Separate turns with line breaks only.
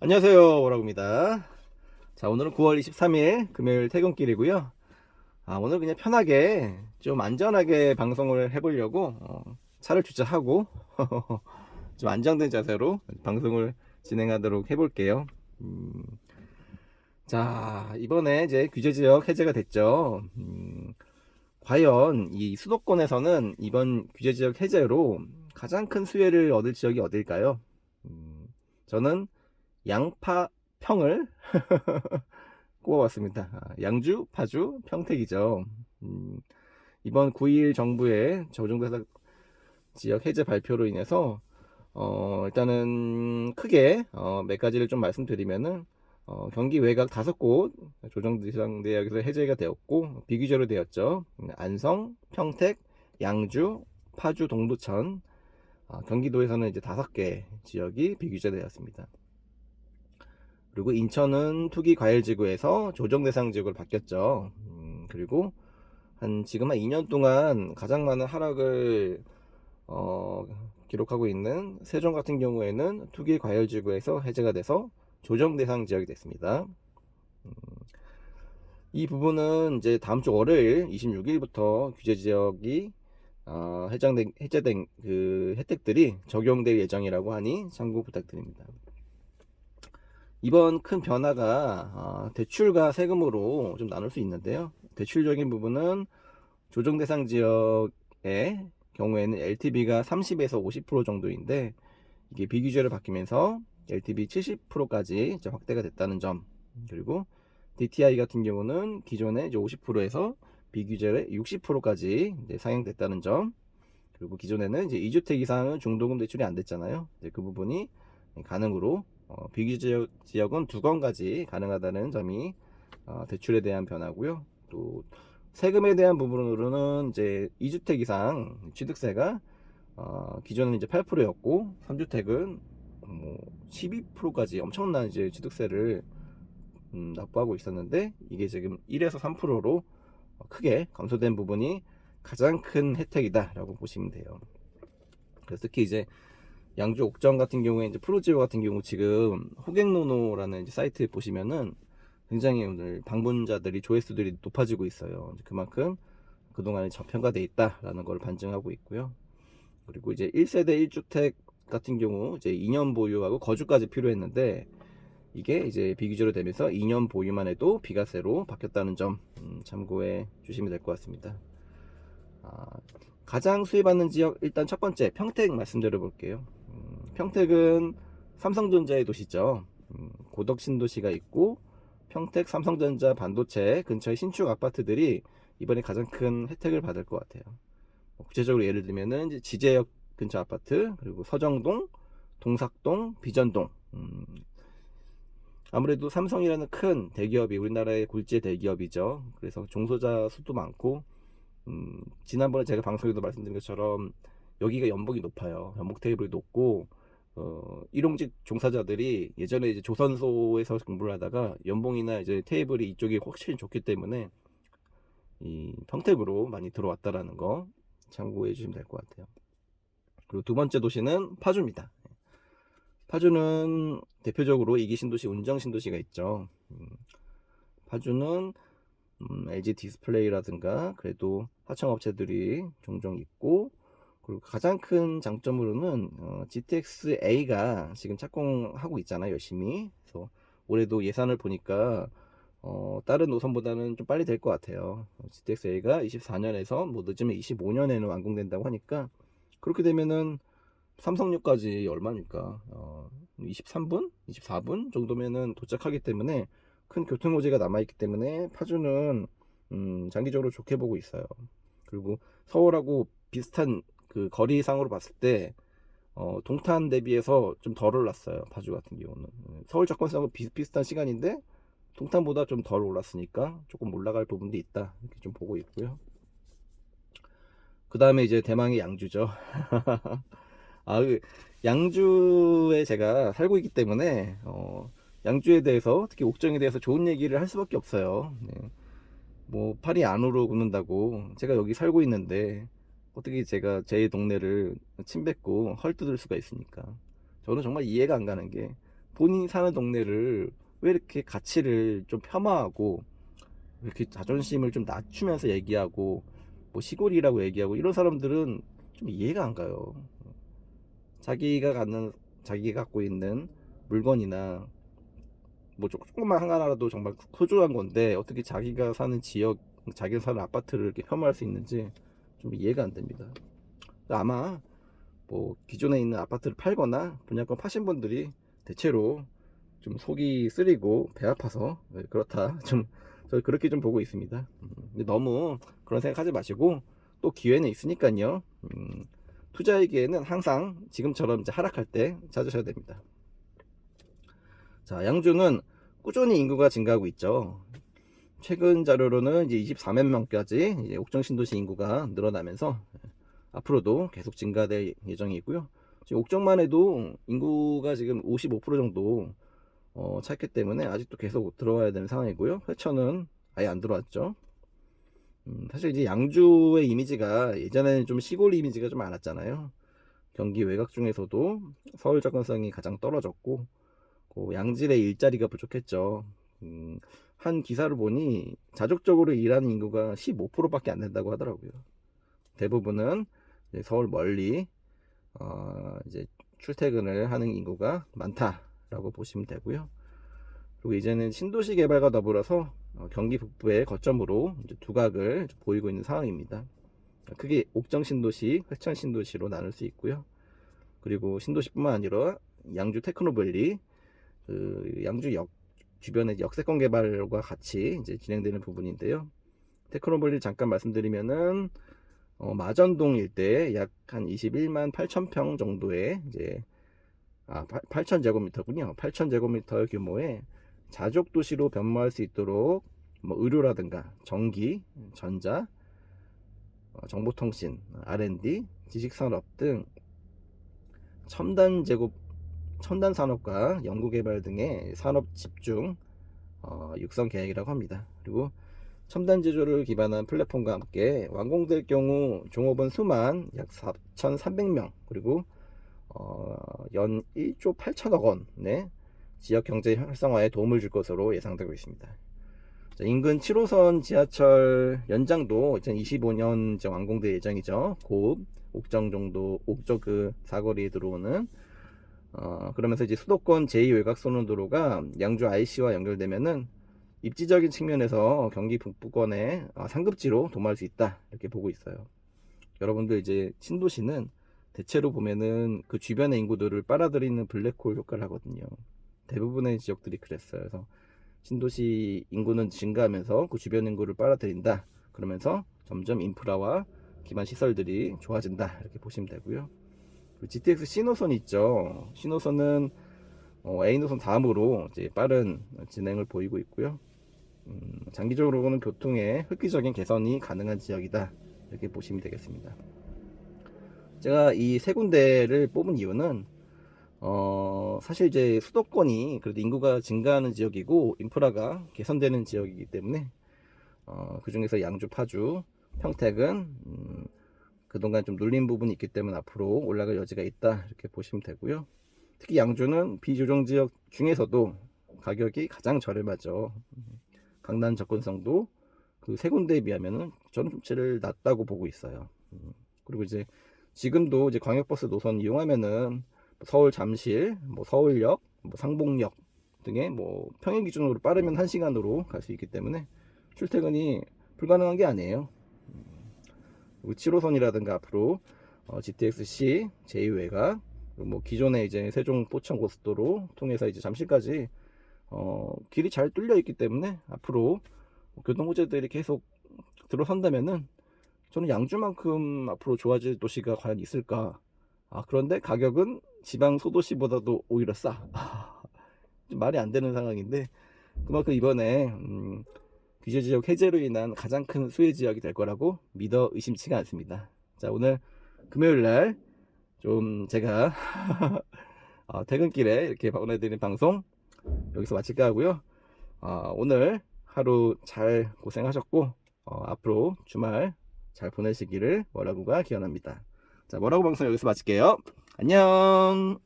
안녕하세요, 오라구입니다. 자, 오늘은 9월 23일 금요일 퇴근길이고요. 오늘 그냥 편하게 좀 안전하게 방송을 해보려고 차를 주차하고 좀 안정된 자세로 방송을 진행하도록 해볼게요. 음, 자, 이번에 이제 규제지역 해제가 됐죠. 과연 이 수도권에서는 이번 규제지역 해제로 가장 큰 수혜를 얻을 지역이 어딜까요? 저는 양파평을 꼽아봤습니다. 양주, 파주, 평택이죠. 이번 9일 정부의 조정대상 지역 해제 발표로 인해서 일단은 크게 몇 가지를 좀 말씀드리면은 경기 외곽 5곳 조정대상 대역에서 해제가 되었고 비규제로 되었죠. 안성, 평택, 양주, 파주, 동두천. 경기도에서는 이제 5개 지역이 비규제되었습니다. 그리고 인천은 투기과열지구에서 조정대상 지역으로 바뀌었죠. 그리고 지금 한 2년 동안 가장 많은 하락을 기록하고 있는 세종 같은 경우에는 투기과열지구에서 해제가 돼서 조정대상 지역이 됐습니다. 이 부분은 이제 다음 주 월요일 26일부터 규제지역이 해제된 그 혜택들이 적용될 예정이라고 하니 참고 부탁드립니다. 이번 큰 변화가 대출과 세금으로 좀 나눌 수 있는데요. 대출적인 부분은 조정 대상 지역의 경우에는 LTV가 30에서 50% 정도인데 이게 비규제로 바뀌면서 LTV 70%까지 확대가 됐다는 점, 그리고 DTI 같은 경우는 기존에 이제 50%에서 비규제에 60%까지 상향됐다는 점, 그리고 기존에는 이제 2주택 이상은 중도금 대출이 안 됐잖아요. 그 부분이 가능으로 비규제 지역은 2건까지 가능하다는 점이 대출에 대한 변화고요. 또 세금에 대한 부분으로는 이제 2주택 이상 취득세가 기존은 이제 8%였고 3주택은 뭐 12%까지 엄청난 이제 취득세를 납부하고 있었는데 이게 지금 1에서 3%로 크게 감소된 부분이 가장 큰 혜택이다라고 보시면 돼요. 그래서 특히 이제 양주 옥정 같은 경우에 이제 프로지오 같은 경우 지금 호객노노라는 이제 사이트에 보시면은 굉장히 오늘 방문자들이 조회수들이 높아지고 있어요. 그만큼 그동안에 저평가돼 있다라는 걸 반증하고 있고요. 그리고 이제 1세대 1주택 같은 경우 이제 2년 보유하고 거주까지 필요했는데 이게 이제 비규제로 되면서 2년 보유만 해도 비과세로 바뀌었다는 점 참고해 주시면 될 것 같습니다. 가장 수혜받는 지역 일단 첫 번째 평택 말씀드려 볼게요. 평택은 삼성전자의 도시죠. 고덕 신도시가 있고 평택 삼성전자 반도체 근처의 신축 아파트들이 이번에 가장 큰 혜택을 받을 것 같아요. 구체적으로 예를 들면은 이제 지제역 근처 아파트, 그리고 서정동, 동삭동, 비전동. 아무래도 삼성이라는 큰 대기업이 우리나라의 굴지의 대기업이죠. 그래서 종소자 수도 많고 지난번에 제가 방송에도 말씀드린 것처럼 여기가 연봉이 높아요. 연봉 테이블이 높고 일용직 종사자들이 예전에 이제 조선소에서 근무를 하다가 연봉이나 이제 테이블이 이쪽이 확실히 좋기 때문에 이 평택으로 많이 들어왔다라는 거 참고해 주시면 될 것 같아요. 그리고 두 번째 도시는 파주입니다. 파주는 대표적으로 이기 신도시, 운정 신도시가 있죠. 파주는 LG 디스플레이라든가 그래도 하청업체들이 종종 있고, 그리고 가장 큰 장점으로는 GTX A가 지금 착공하고 있잖아요, 열심히. 그래서 올해도 예산을 보니까 다른 노선보다는 좀 빨리 될 것 같아요. GTX A가 24년에서 뭐 늦으면 25년에는 완공된다고 하니까, 그렇게 되면은 삼성역까지 얼마니까 23분? 24분 정도면은 도착하기 때문에 큰 교통호재가 남아있기 때문에 파주는 장기적으로 좋게 보고 있어요. 그리고 서울하고 비슷한 그 거리상으로 봤을 때 동탄 대비해서 좀 덜 올랐어요. 파주 같은 경우는 서울 접근성은 비슷비슷한 시간인데 동탄보다 좀 덜 올랐으니까 조금 올라갈 부분도 있다, 이렇게 좀 보고 있고요. 그 다음에 이제 대망의 양주죠. 그 양주에 제가 살고 있기 때문에 양주에 대해서, 특히 옥정에 대해서 좋은 얘기를 할 수밖에 없어요. 네. 뭐 팔이 안으로 굽는다고 제가 여기 살고 있는데 어떻게 제가 제 동네를 침뱉고 헐뜯을 수가 있습니까? 저는 정말 이해가 안 가는 게 본인이 사는 동네를 왜 이렇게 가치를 좀 폄하하고 이렇게 자존심을 좀 낮추면서 얘기하고 뭐 시골이라고 얘기하고, 이런 사람들은 좀 이해가 안 가요. 자기가 갖고 있는 물건이나 뭐 조금만 하나라도 정말 소중한 건데 어떻게 자기가 사는 지역, 자기가 사는 아파트를 이렇게 폄하할 수 있는지 좀 이해가 안 됩니다. 아마 뭐 기존에 있는 아파트를 팔거나 분양권 파신 분들이 대체로 좀 속이 쓰리고 배 아파서 그렇다, 좀 저 그렇게 좀 보고 있습니다. 근데 너무 그런 생각하지 마시고 또 기회는 있으니까요. 투자의 기회는 항상 지금처럼 이제 하락할 때 찾으셔야 됩니다. 자, 양주는 꾸준히 인구가 증가하고 있죠. 최근 자료로는 이제 24만 명까지 이제 옥정 신도시 인구가 늘어나면서 앞으로도 계속 증가될 예정이고요. 지금 옥정만 해도 인구가 지금 55% 정도 찼기 때문에 아직도 계속 들어와야 되는 상황이고요. 회천은 아예 안 들어왔죠. 사실 이제 양주의 이미지가 예전에는 좀 시골 이미지가 좀 많았잖아요. 경기 외곽 중에서도 서울 접근성이 가장 떨어졌고, 양질의 일자리가 부족했죠. 한 기사를 보니 자족적으로 일하는 인구가 15%밖에 안 된다고 하더라고요. 대부분은 서울 멀리 이제 출퇴근을 하는 인구가 많다라고 보시면 되고요. 그리고 이제는 신도시 개발과 더불어서 경기 북부의 거점으로 이제 두각을 보이고 있는 상황입니다. 크게 옥정 신도시, 회천 신도시로 나눌 수 있고요. 그리고 신도시뿐만 아니라 양주 테크노밸리, 양주역 주변의 역세권 개발과 같이 이제 진행되는 부분인데요. 테크노밸리 잠깐 말씀드리면은 마전동 일대에 약 한 21만 8천 평 정도의 이제 8,000제곱미터군요. 8,000제곱미터 규모의 자족 도시로 변모할 수 있도록 뭐 의료라든가 전기, 전자, 정보통신, R&D, 지식산업 등 첨단 산업과 연구개발 등의 산업 집중 육성 계획이라고 합니다. 그리고 첨단 제조를 기반한 플랫폼과 함께 완공될 경우 종업원 수만 약 4,300명, 그리고 연 1조 8천억 원의 지역 경제 활성화에 도움을 줄 것으로 예상되고 있습니다. 자, 인근 7호선 지하철 연장도 2025년 완공될 예정이죠. 고읍, 옥정 정도, 옥정 그 사거리에 들어오는 그러면서 이제 수도권 제2외곽선도로가 양주 IC와 연결되면은 입지적인 측면에서 경기 북부권의 상급지로 도모할 수 있다, 이렇게 보고 있어요. 여러분들 이제 신도시는 대체로 보면은 그 주변의 인구들을 빨아들이는 블랙홀 효과를 하거든요. 대부분의 지역들이 그랬어요. 그래서 신도시 인구는 증가하면서 그 주변 인구를 빨아들인다. 그러면서 점점 인프라와 기반 시설들이 좋아진다, 이렇게 보시면 되고요. GTX C노선 있죠. C노선은 A노선 다음으로 이제 빠른 진행을 보이고 있고요. 장기적으로는 교통의 획기적인 개선이 가능한 지역이다, 이렇게 보시면 되겠습니다. 제가 이 세 군데를 뽑은 이유는 사실 이제 수도권이 그래도 인구가 증가하는 지역이고 인프라가 개선되는 지역이기 때문에 그 중에서 양주, 파주, 평택은 그동안 좀 눌린 부분이 있기 때문에 앞으로 올라갈 여지가 있다, 이렇게 보시면 되고요. 특히 양주는 비조정 지역 중에서도 가격이 가장 저렴하죠. 강남 접근성도 그 세 군데에 비하면은 저는 좀 제일 낮다고 보고 있어요. 그리고 이제 지금도 이제 광역버스 노선 이용하면은 서울 잠실, 뭐 서울역, 뭐 상봉역 등의 뭐 평일 기준으로 빠르면 1시간으로 갈 수 있기 때문에 출퇴근이 불가능한 게 아니에요. 그리고 7호선이라든가 앞으로 GTX-C 제2외곽, 뭐 기존의 이제 세종 포천 고속도로 통해서 이제 잠실까지 길이 잘 뚫려 있기 때문에 앞으로 교통 호재들이 계속 들어선다면은 저는 양주만큼 앞으로 좋아질 도시가 과연 있을까? 그런데 가격은 지방 소도시보다도 오히려 싸. 좀 말이 안 되는 상황인데, 그만큼 이번에 규제지역 해제로 인한 가장 큰 수혜 지역이 될 거라고 믿어 의심치가 않습니다. 자, 오늘 금요일날 좀 제가 퇴근길에 이렇게 보내드린 방송 여기서 마칠까 하고요. 오늘 하루 잘 고생하셨고 앞으로 주말 잘 보내시기를 뭐라고가 기원합니다. 자, 뭐라고 방송 여기서 마칠게요. 안녕.